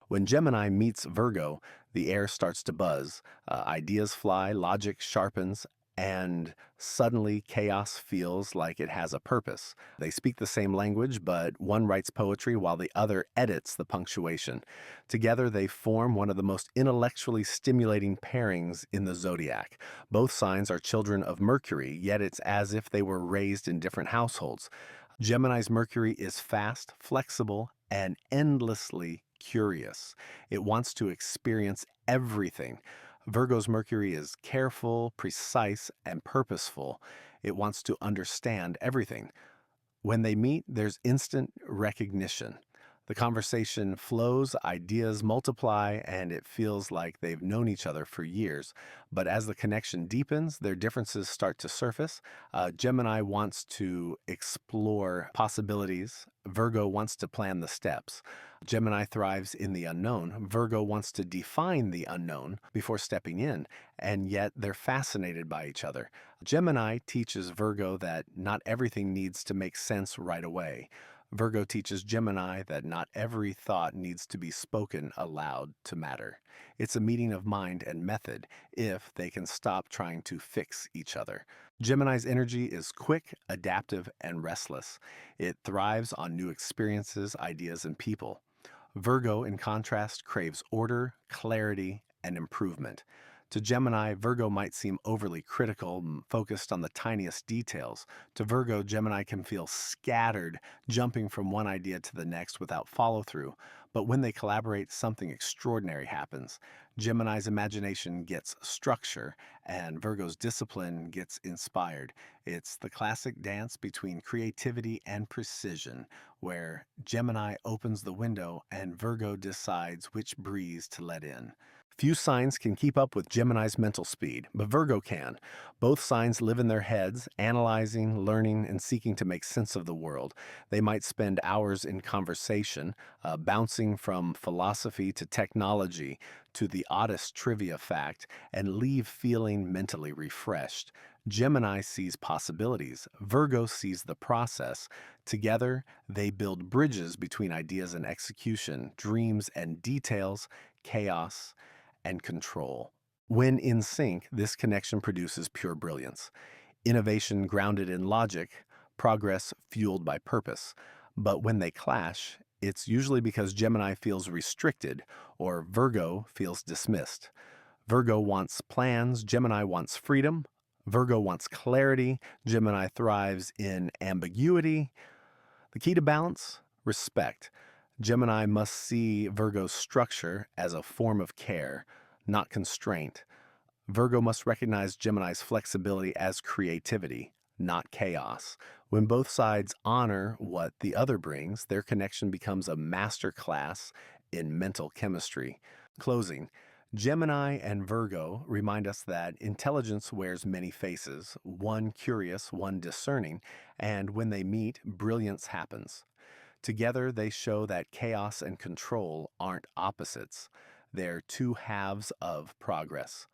When Gemini meets Virgo, the air starts to buzz, ideas fly, logic sharpens, and suddenly chaos feels like it has a purpose. They speak the same language, but one writes poetry while the other edits the punctuation. Together, they form one of the most intellectually stimulating pairings in the zodiac. Both signs are children of Mercury, yet it's as if they were raised in different households. Gemini's Mercury is fast, flexible, and endlessly curious. It wants to experience everything. Virgo's Mercury is careful, precise, and purposeful. It wants to understand everything. When they meet, there's instant recognition. The conversation flows, ideas multiply, and it feels like they've known each other for years. But as the connection deepens, their differences start to surface. Gemini wants to explore possibilities. Virgo wants to plan the steps. Gemini thrives in the unknown. Virgo wants to define the unknown before stepping in, and yet they're fascinated by each other. Gemini teaches Virgo that not everything needs to make sense right away. Virgo teaches Gemini that not every thought needs to be spoken aloud to matter. It's a meeting of mind and method if they can stop trying to fix each other. Gemini's energy is quick, adaptive, and restless. It thrives on new experiences, ideas, and people. Virgo, in contrast, craves order, clarity, and improvement. To Gemini, Virgo might seem overly critical, focused on the tiniest details. To Virgo, Gemini can feel scattered, jumping from one idea to the next without follow through. But when they collaborate, something extraordinary happens. Gemini's imagination gets structure, and Virgo's discipline gets inspired. It's the classic dance between creativity and precision, where Gemini opens the window and Virgo decides which breeze to let in. Few signs can keep up with Gemini's mental speed, but Virgo can. Both signs live in their heads, analyzing, learning, and seeking to make sense of the world. They might spend hours in conversation, bouncing from philosophy to technology to the oddest trivia fact, and leave feeling mentally refreshed. Gemini sees possibilities. Virgo sees the process. Together, they build bridges between ideas and execution, dreams and details, chaos and control. When in sync, this connection produces pure brilliance. Innovation grounded in logic, progress fueled by purpose. But when they clash, it's usually because Gemini feels restricted or Virgo feels dismissed. Virgo wants plans, Gemini wants freedom. Virgo wants clarity, Gemini thrives in ambiguity. The key to balance? Respect. Gemini must see Virgo's structure as a form of care, not constraint. Virgo must recognize Gemini's flexibility as creativity, not chaos. When both sides honor what the other brings, their connection becomes a masterclass in mental chemistry. Closing. Gemini and Virgo remind us that intelligence wears many faces, one curious, one discerning, and when they meet, brilliance happens. Together, they show that chaos and control aren't opposites. They're two halves of progress.